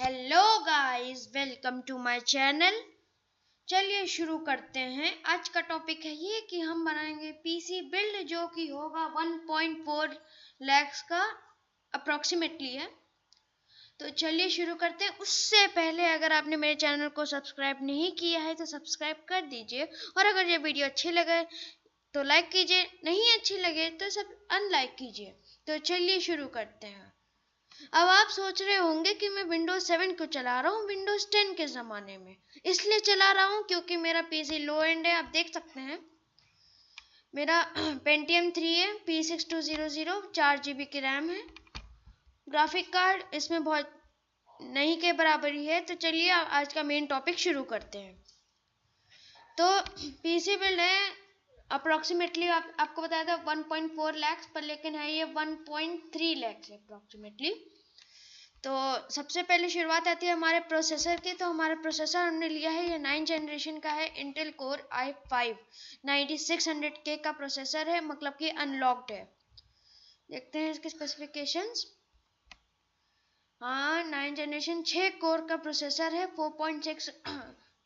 Hello guys, welcome to my channel. चलिए शुरू करते हैं। आज का टॉपिक है ये कि हम बनाएंगे पीसी बिल्ड जो कि होगा 1.4 लाख का अप्रोक्सीमेटली है। तो चलिए शुरू करते हैं। उससे पहले अगर आपने मेरे चैनल को सब्सक्राइब नहीं किया है तो सब्सक्राइब कर दीजिए, और अगर ये वीडियो अच्छी लगे तो लाइक कीजिए, नहीं अच्छी लगे तो सब अनलाइक कीजिए। तो चलिए शुरू करते हैं। अब आप सोच रहे होंगे कि मैं विंडोज 7 क्यों चला रहा हूँ विंडोज 10 के ज़माने में। इसलिए चला रहा हूँ क्योंकि मेरा पीसी लो एंड है। आप देख सकते हैं मेरा पेंटियम 3 है, P6200, 4 GB की रैम है। ग्राफिक कार्ड इसमें बहुत नहीं के बराबर ही है। तो चलिए आज का मेन टॉपिक शुरू करते हैं। तो पीसी बिल्ड है अप्रोक्सीमेटली आपको बताया था 1.4 लाख पर, लेकिन है ये 1.3 लाख है अप्रोक्सीमेटली। तो सबसे पहले शुरुआत आती है हमारे प्रोसेसर की। तो हमारा प्रोसेसर हमने लिया है, ये 9 जनरेशन का है, इंटेल कोर i5 9600K का प्रोसेसर है, मतलब कि अनलॉक्ड है। देखते हैं इसके स्पेसिफिकेशंस। हाँ, 9 जनरेशन 6 कोर का प्रोसेसर है, 4.6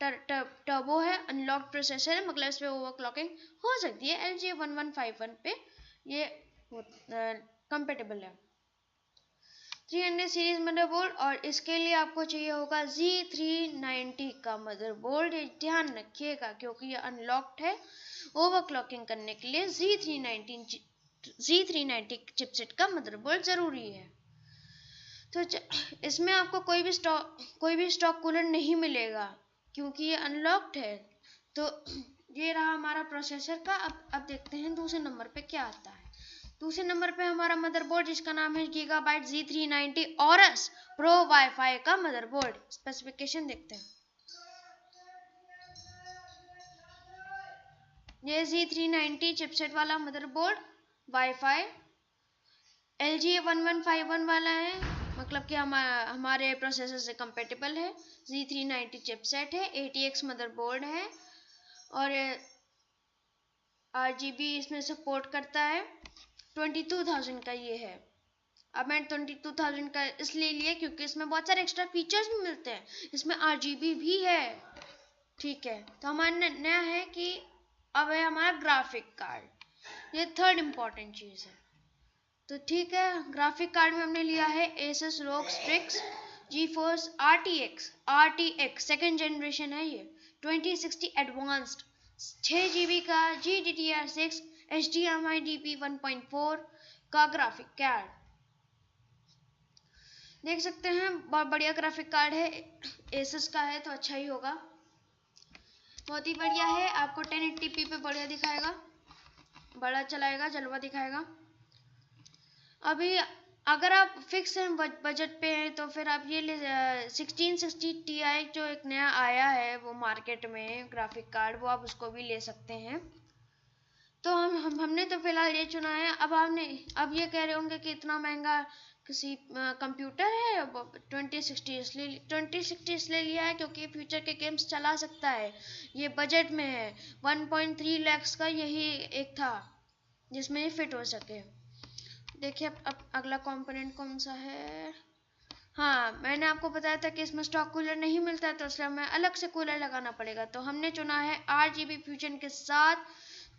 टर्बो है, अनलॉक्ड प्रोसेसर है, मतलब इस पे ओवरक्लॉकिंग हो सकती है। LG 1151 पे ये कंपेटेबल है। 300 सीरीज मदरबोर्ड, और इसके लिए आपको चाहिए होगा Z390 का मदरबोर्ड। ध्यान रखिएगा क्योंकि ये अनलॉक्ड है। ओवरक्लॉकिंग करने के लिए Z390 चिपसेट का मदरबोर्ड जरूरी है। तो इसमें आपको कोई भी स्टॉक कूलर नहीं मिलेगा क्योंकि ये अनलॉक्ड है। तो ये रहा हमारा प्रोसेसर का। अब देखते हैं दूसरे नंबर पे क्या आता है। दूसरे नंबर पे हमारा मदरबोर्ड जिसका नाम है gigabyte Z390 Aurus pro wifi का मदरबोर्ड। स्पेसिफिकेशन देखते हैं। ये Z390 चिपसेट वाला मदरबोर्ड वाईफाई LG 1151 वाला है, मतलब कि हमारे प्रोसेसर से कंपेटेबल है। Z390 चिपसेट है, ATX मदरबोर्ड है, और RGB इसमें सपोर्ट करता है। 22,000 का ये है। अब मैं 22,000 का इसलिए लिया क्योंकि इसमें बहुत सारे एक्स्ट्रा फीचर्स भी मिलते हैं। इसमें RGB भी है, ठीक है। तो हमारा नया है कि अब है हमारा ग्राफिक कार्ड। ये थर्ड इम्पोर्टेंट चीज़ है। तो ठीक है, ग्राफिक कार्ड में हमने लिया है Asus ROG Strix GeForce RTX second generation है ये, 2060 एडवांस्ड, 6 GB का GDDR6 HDMI DP 1.4 का ग्राफिक कार्ड। देख सकते हैं बहुत बढ़िया ग्राफिक कार्ड है, Asus का है तो अच्छा ही होगा। बहुत ही बढ़िया है, आपको 1080p पे बढ़िया दिखाएगा, बड़ा चलाएगा, जलवा दिखाएगा। अभी अगर आप फिक्स हैं बजट पे हैं तो फिर आप ये 1660 Ti जो एक नया आया है वो मार्केट में ग्राफिक कार्ड, वो आप उसको भी ले सकते हैं। तो हमने तो फिलहाल ये चुना है। अब ये कह रहे होंगे कि इतना महंगा किसी कंप्यूटर है। 2060 इसलिए लिया है क्योंकि फ्यूचर के गेम्स चला सकता है। ये बजट में है, 1.3 लाख का यही एक था जिसमें ये फिट हो सके। देखिए अब अगला कंपोनेंट कौन सा है। हाँ, मैंने आपको बताया था कि इसमें स्टॉक कूलर नहीं मिलता, तो इसलिए हमें अलग से कूलर लगाना पड़ेगा। तो हमने चुना है RGB फ्यूजन के साथ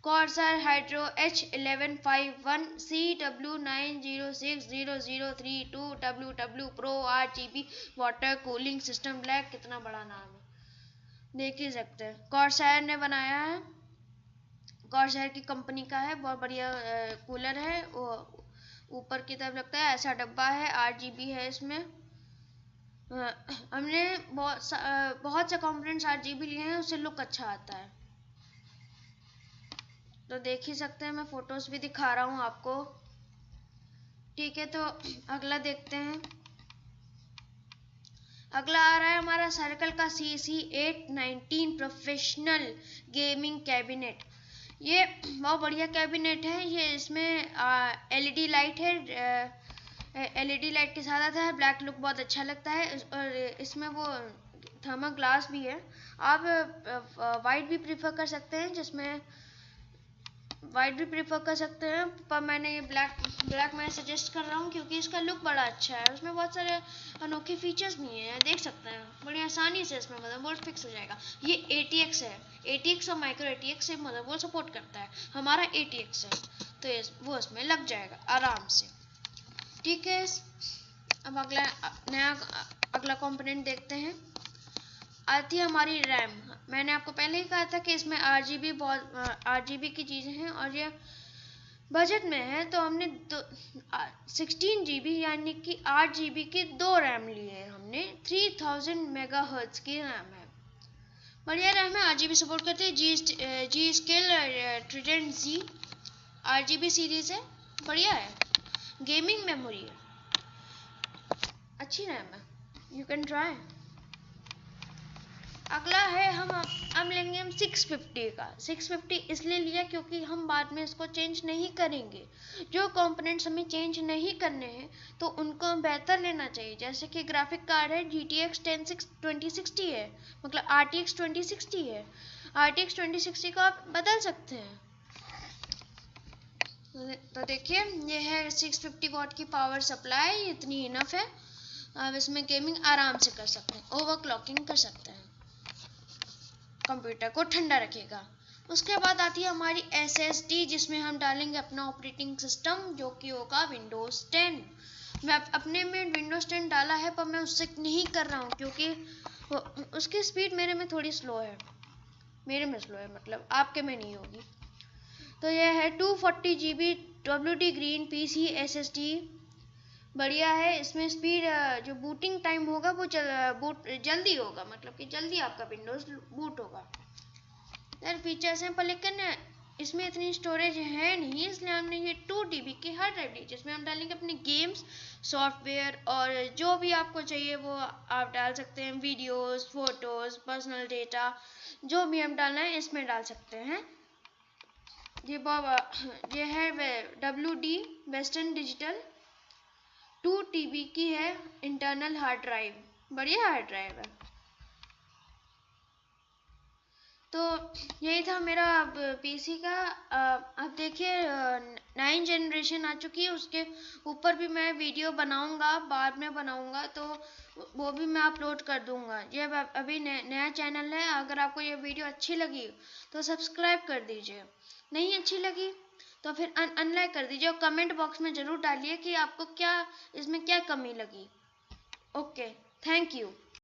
Corsair hydro H1151 CW906003 pro RGB water cooling system black. कितना बड़ा नाम है, देख ही सकते हैं। कॉर्सर ने बनाया है, कॉर्सर की कंपनी का है, बहुत बढ़िया कूलर है। वो ऊपर की तरफ लगता है, ऐसा डब्बा है, RGB है इसमें। हमने बहुत से कंपोनेंट्स RGB लिए हैं, उससे लुक अच्छा आता है। तो देख ही सकते हैं, मैं फोटोज भी दिखा रहा हूँ आपको, ठीक है। तो अगला देखते हैं। अगला आ रहा है हमारा सर्कल का CC819 प्रोफेशनल गेमिंग कैबिनेट। ये बहुत बढ़िया कैबिनेट है। ये इसमें LED लाइट है, LED लाइट के साथ आता है, ब्लैक लुक बहुत अच्छा लगता है। और इसमें वो थर्मल ग्लास भी है। आप वाइट भी प्रीफर कर सकते हैं जिसमें वाइट भी प्रेफर कर सकते हैं, पर मैंने ये ब्लैक मैं सजेस्ट कर रहा हूँ क्योंकि इसका लुक बड़ा अच्छा है। उसमें बहुत सारे अनोखे फीचर्स भी हैं, देख सकते हैं बड़ी आसानी से इसमें मदरबोर्ड फिक्स हो जाएगा। ये ATX है, ATX और माइक्रो ATX से मदरबोर्ड सपोर्ट करता है। हमारा ATX है तो वो इसमें लग जाएगा आराम से। ठीक है, अब अगला कंपोनेंट देखते हैं। आती है हमारी रैम। मैंने आपको पहले ही कहा था कि इसमें RGB की चीज़ें हैं और ये बजट में है, तो हमने 16 GB यानी कि 8 GB की 2 रैम लिए हैं हमने। 3000 मेगाहर्ट्ज की रैम है, बढ़िया रैम है। RGB सपोर्ट करते हैं। G skill trident Z RGB series है, बढ़िया है। गेमिंग मेमोरी है, अच्छी रैम है, यू कैन ट्राई। अगला है हम लेंगे हम 650 का। 650 इसलिए लिया क्योंकि हम बाद में इसको चेंज नहीं करेंगे। जो कंपोनेंट्स हमें चेंज नहीं करने हैं तो उनको हम बेहतर लेना चाहिए। जैसे कि ग्राफिक कार्ड है GTX 2060 है, मतलब RTX 2060 है। RTX 2060 को आप बदल सकते हैं। तो देखिए ये है 650 वाट की पावर सप्लाई, इतनी इनफ है। आप इसमें गेमिंग आराम से कर सकते हैं, ओवरक्लॉकिंग कर सकते हैं, कंप्यूटर को ठंडा रखेगा। उसके बाद आती है हमारी SSD, जिसमें हम डालेंगे अपना ऑपरेटिंग सिस्टम जो कि होगा विंडोज 10। मैं अपने में विंडोज 10 डाला है, पर मैं उससे नहीं कर रहा हूँ क्योंकि उसकी स्पीड मेरे में थोड़ी स्लो है। मेरे में स्लो है मतलब आपके में नहीं होगी। तो यह है 240 GB WD green PC SSD, बढ़िया है। इसमें स्पीड जो बूटिंग टाइम होगा वो जल्दी होगा, मतलब कि जल्दी आपका विंडोज बूट होगा। यार फीचर्स हैं, पर लेकिन इसमें इतनी स्टोरेज है नहीं, इसलिए हमने ये 2 TB की हार्ड ड्राइव ली, जिसमें हम डालेंगे अपने गेम्स, सॉफ्टवेयर और जो भी आपको चाहिए वो आप डाल सकते हैं। वीडियोस, फोटोज, पर्सनल डेटा, जो भी हम डालना है इसमें डाल सकते हैं। ये है WD वेस्टर्न डिजिटल 2 TB की है इंटरनल हार्ड ड्राइव, बढ़िया हार्ड ड्राइव है। तो यही था मेरा PC का। अब देखिए 9 जनरेशन आ चुकी है, उसके ऊपर भी मैं वीडियो बनाऊंगा, बाद में बनाऊंगा तो वो भी मैं अपलोड कर दूंगा। ये अभी नया चैनल है, अगर आपको ये वीडियो अच्छी लगी तो सब्सक्राइब कर दीजिए, नहीं अच्छी लगी तो फिर अनलाइक कर दीजिए, और कमेंट बॉक्स में ज़रूर डालिए कि आपको क्या इसमें क्या कमी लगी। Okay, thank you.